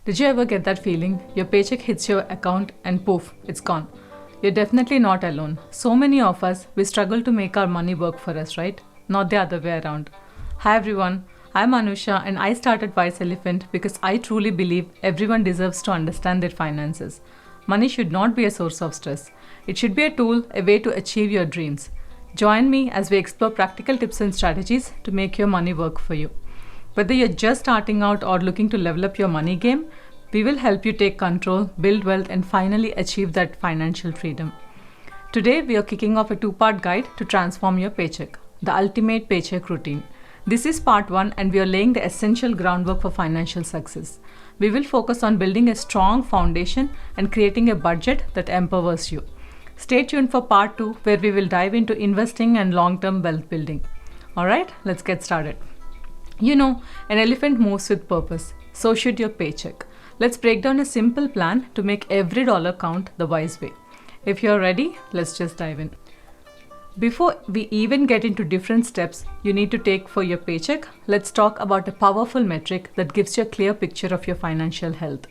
Did you ever get that feeling? Your paycheck hits your account and poof, it's gone. You're definitely not alone. So many of us, we struggle to make our money work for us, right? Not the other way around. Hi everyone, I'm Anusha and I started Wise Elephant because I truly believe everyone deserves to understand their finances. Money should not be a source of stress. It should be a tool, a way to achieve your dreams. Join me as we explore practical tips and strategies to make your money work for you. Whether you're just starting out or looking to level up your money game, we will help you take control, build wealth, and finally achieve that financial freedom. Today, we are kicking off a two-part guide to transform your paycheck, the ultimate paycheck routine. This is part 1 and we are laying the essential groundwork for financial success. We will focus on building a strong foundation and creating a budget that empowers you. Stay tuned for part 2 where we will dive into investing and long-term wealth building. Alright, let's get started. You know, an elephant moves with purpose. So should your paycheck. Let's break down a simple plan to make every dollar count the wise way. If you're ready, let's just dive in. Before we even get into different steps you need to take for your paycheck, let's talk about a powerful metric that gives you a clear picture of your financial health.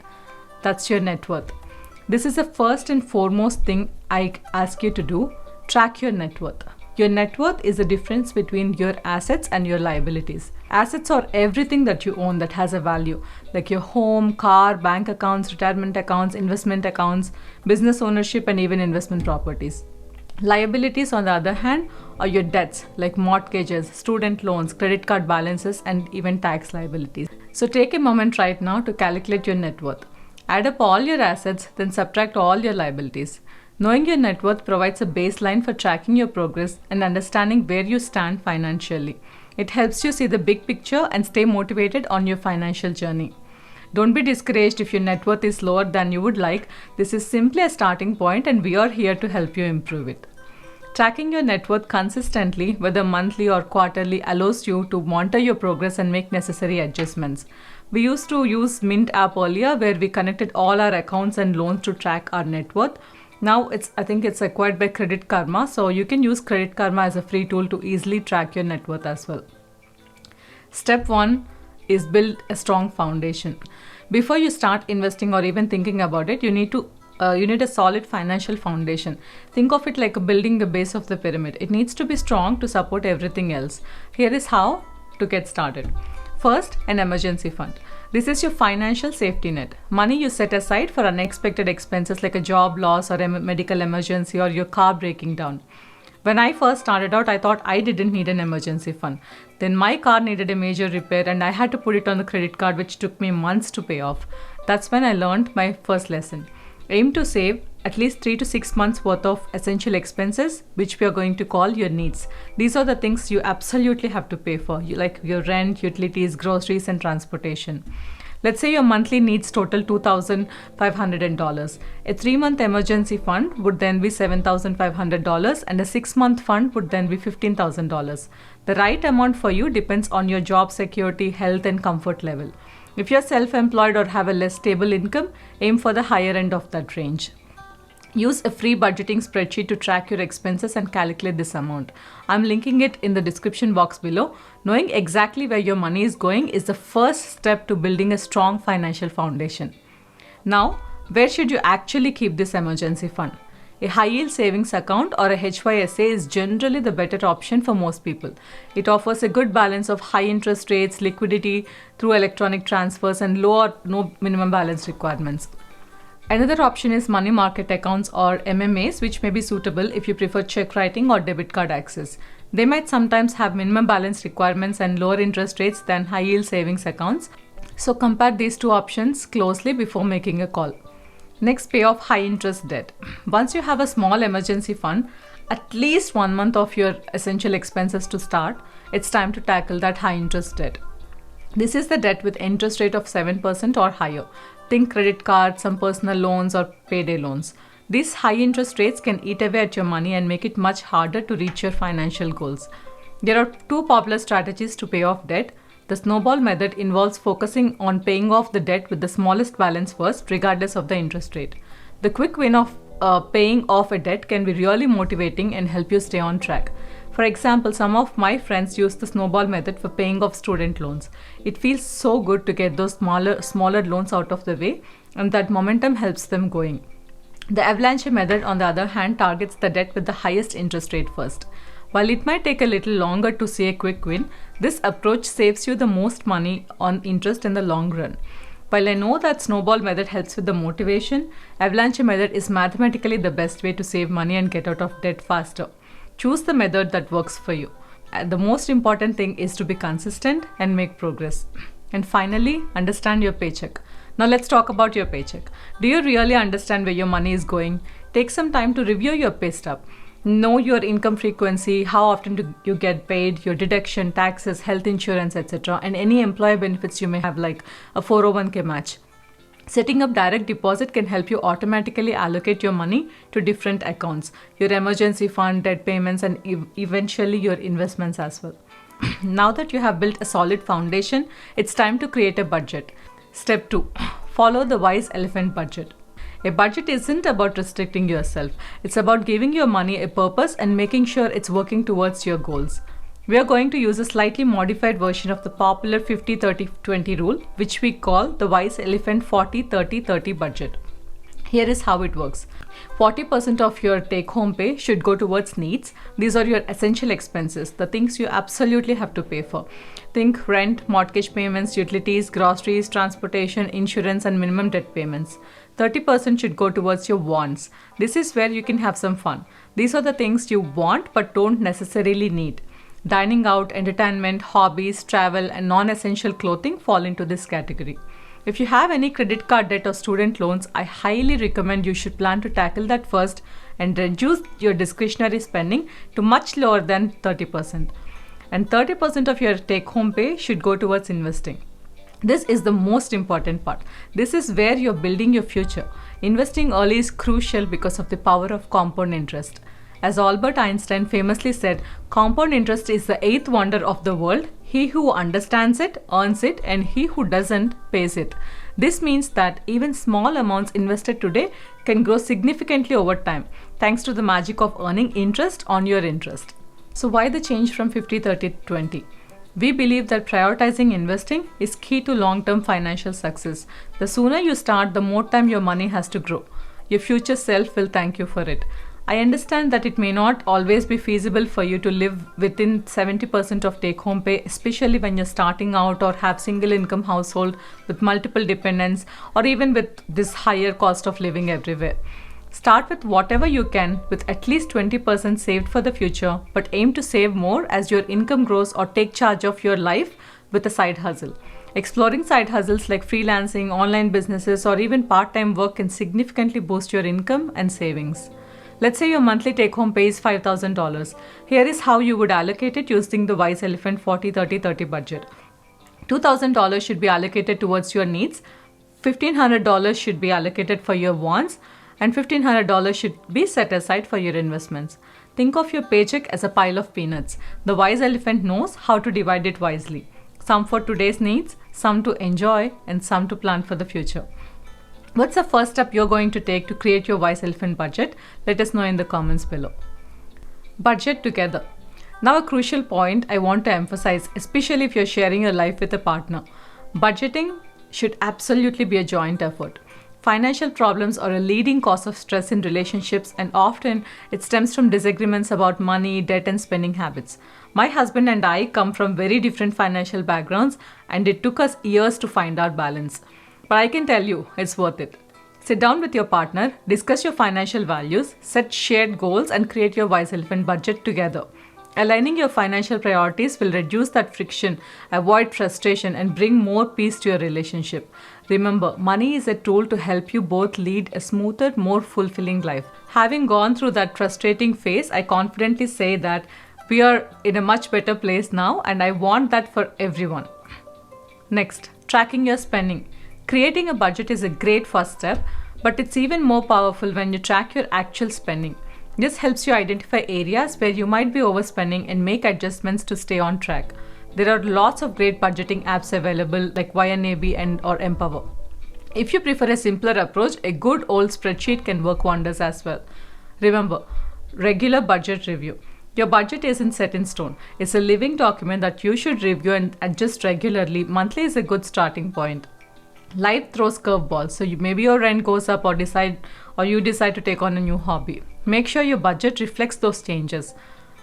That's your net worth. This is the first and foremost thing I ask you to do. Track your net worth. Your net worth is the difference between your assets and your liabilities. Assets are everything that you own that has a value, like your home, car, bank accounts, retirement accounts, investment accounts, business ownership, and even investment properties. Liabilities, on the other hand, are your debts, like mortgages, student loans, credit card balances, and even tax liabilities. So take a moment right now to calculate your net worth. Add up all your assets, then subtract all your liabilities. Knowing your net worth provides a baseline for tracking your progress and understanding where you stand financially. It helps you see the big picture and stay motivated on your financial journey. Don't be discouraged if your net worth is lower than you would like. This is simply a starting point and we are here to help you improve it. Tracking your net worth consistently, whether monthly or quarterly, allows you to monitor your progress and make necessary adjustments. We used to use Mint app earlier where we connected all our accounts and loans to track our net worth. Now I think it's acquired by Credit Karma, so you can use Credit Karma as a free tool to easily track your net worth as well. Step 1 is build a strong foundation. Before you start investing or even thinking about it, you need a solid financial foundation. Think of it like building the base of the pyramid. It needs to be strong to support everything else. Here is how to get started. First, an emergency fund. This is your financial safety net. Money you set aside for unexpected expenses like a job loss or a medical emergency or your car breaking down. When I first started out, I thought I didn't need an emergency fund. Then my car needed a major repair and I had to put it on the credit card, which took me months to pay off. That's when I learned my first lesson. Aim to save at least 3 to 6 months worth of essential expenses, which we are going to call your needs. These are the things you absolutely have to pay for, like your rent, utilities, groceries, and transportation. Let's say your monthly needs total $2,500. A 3-month emergency fund would then be $7,500 and a 6-month fund would then be $15,000. The right amount for you depends on your job security, health, and comfort level. If you're self-employed or have a less stable income, aim for the higher end of that range. Use a free budgeting spreadsheet to track your expenses and calculate this amount. I'm linking it in the description box below. Knowing exactly where your money is going is the first step to building a strong financial foundation. Now, where should you actually keep this emergency fund? A high-yield savings account or a HYSA is generally the better option for most people. It offers a good balance of high interest rates, liquidity through electronic transfers, and low or no minimum balance requirements. Another option is money market accounts or MMAs, which may be suitable if you prefer check writing or debit card access. They might sometimes have minimum balance requirements and lower interest rates than high-yield savings accounts. So compare these two options closely before making a call. Next, pay off high-interest debt. Once you have a small emergency fund, at least 1 month of your essential expenses to start, it's time to tackle that high-interest debt. This is the debt with interest rate of 7% or higher. Think credit cards, some personal loans, or payday loans. These high interest rates can eat away at your money and make it much harder to reach your financial goals. There are 2 popular strategies to pay off debt. The Snowball method involves focusing on paying off the debt with the smallest balance first, regardless of the interest rate. The quick win of paying off a debt can be really motivating and help you stay on track. For example, some of my friends use the Snowball method for paying off student loans. It feels so good to get those smaller loans out of the way, and that momentum helps them going. The Avalanche method, on the other hand, targets the debt with the highest interest rate first. While it might take a little longer to see a quick win, this approach saves you the most money on interest in the long run. While I know that Snowball method helps with the motivation, Avalanche method is mathematically the best way to save money and get out of debt faster. Choose the method that works for you. And the most important thing is to be consistent and make progress. And finally, understand your paycheck. Now let's talk about your paycheck. Do you really understand where your money is going? Take some time to review your pay stub. Know your income frequency, how often do you get paid, your deduction, taxes, health insurance, etc., and any employee benefits you may have, like a 401k match. Setting up direct deposit can help you automatically allocate your money to different accounts, your emergency fund, debt payments, and eventually your investments as well. Now that you have built a solid foundation, it's time to create a budget. Step 2. Follow the wise elephant budget. A budget isn't about restricting yourself. It's about giving your money a purpose and making sure it's working towards your goals. We are going to use a slightly modified version of the popular 50-30-20 rule, which we call the wise elephant 40-30-30 budget. Here is how it works. 40% of your take-home pay should go towards needs. These are your essential expenses, the things you absolutely have to pay for. Think rent, mortgage payments, utilities, groceries, transportation, insurance, and minimum debt payments. 30% should go towards your wants. This is where you can have some fun. These are the things you want but don't necessarily need. Dining out, entertainment, hobbies, travel, and non-essential clothing fall into this category. If you have any credit card debt or student loans, I highly recommend you should plan to tackle that first and reduce your discretionary spending to much lower than 30%. And 30% of your take-home pay should go towards investing. This is the most important part. This is where you're building your future. Investing early is crucial because of the power of compound interest. As Albert Einstein famously said, compound interest is the eighth wonder of the world. He who understands it, earns it, and he who doesn't, pays it. This means that even small amounts invested today can grow significantly over time, thanks to the magic of earning interest on your interest. So why the change from 50-30-20? We believe that prioritizing investing is key to long-term financial success. The sooner you start, the more time your money has to grow. Your future self will thank you for it. I understand that it may not always be feasible for you to live within 70% of take-home pay, especially when you're starting out or have single income household with multiple dependents, or even with this higher cost of living everywhere. Start with whatever you can, with at least 20% saved for the future, but aim to save more as your income grows, or take charge of your life with a side hustle. Exploring side hustles like freelancing, online businesses, or even part-time work can significantly boost your income and savings. Let's say your monthly take-home pay is $5,000. Here is how you would allocate it using the Wise Elephant 40-30-30 budget. $2,000 should be allocated towards your needs, $1,500 should be allocated for your wants, and $1,500 should be set aside for your investments. Think of your paycheck as a pile of peanuts. The wise elephant knows how to divide it wisely. Some for today's needs, some to enjoy, and some to plan for the future. What's the first step you're going to take to create your wise elephant budget? Let us know in the comments below. Budget together. Now a crucial point I want to emphasize, especially if you're sharing your life with a partner. Budgeting should absolutely be a joint effort. Financial problems are a leading cause of stress in relationships, and often it stems from disagreements about money, debt, and spending habits. My husband and I come from very different financial backgrounds, and it took us years to find our balance. But I can tell you, it's worth it. Sit down with your partner, discuss your financial values, set shared goals, and create your wise elephant budget together. Aligning your financial priorities will reduce that friction, avoid frustration, and bring more peace to your relationship. Remember, money is a tool to help you both lead a smoother, more fulfilling life. Having gone through that frustrating phase, I confidently say that we are in a much better place now, and I want that for everyone. Next, tracking your spending. Creating a budget is a great first step, but it's even more powerful when you track your actual spending. This helps you identify areas where you might be overspending and make adjustments to stay on track. There are lots of great budgeting apps available like YNAB or Empower. If you prefer a simpler approach, a good old spreadsheet can work wonders as well. Remember, regular budget review. Your budget isn't set in stone. It's a living document that you should review and adjust regularly. Monthly is a good starting point. Life throws curveballs, so maybe your rent goes up or you decide to take on a new hobby. Make sure your budget reflects those changes.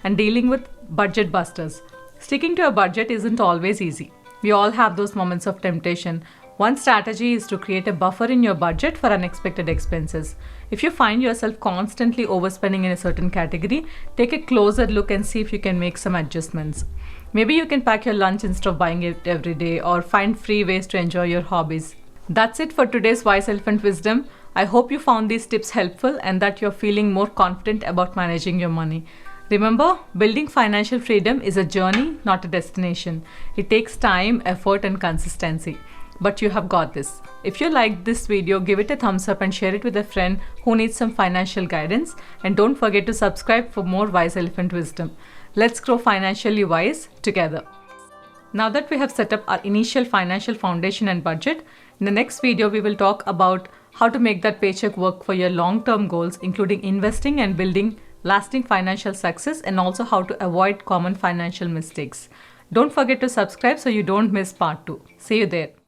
And dealing with budget busters. Sticking to a budget isn't always easy. We all have those moments of temptation. One strategy is to create a buffer in your budget for unexpected expenses. If you find yourself constantly overspending in a certain category, take a closer look and see if you can make some adjustments. Maybe you can pack your lunch instead of buying it every day, or find free ways to enjoy your hobbies. That's it for today's Wise Elephant Wisdom. I hope you found these tips helpful and that you're feeling more confident about managing your money. Remember, building financial freedom is a journey, not a destination. It takes time, effort, and consistency. But you have got this. If you liked this video, give it a thumbs up and share it with a friend who needs some financial guidance. And don't forget to subscribe for more Wise Elephant Wisdom. Let's grow financially wise together. Now that we have set up our initial financial foundation and budget, in the next video we will talk about how to make that paycheck work for your long-term goals, including investing and building lasting financial success, and also how to avoid common financial mistakes. Don't forget to subscribe so you don't miss part 2. See you there.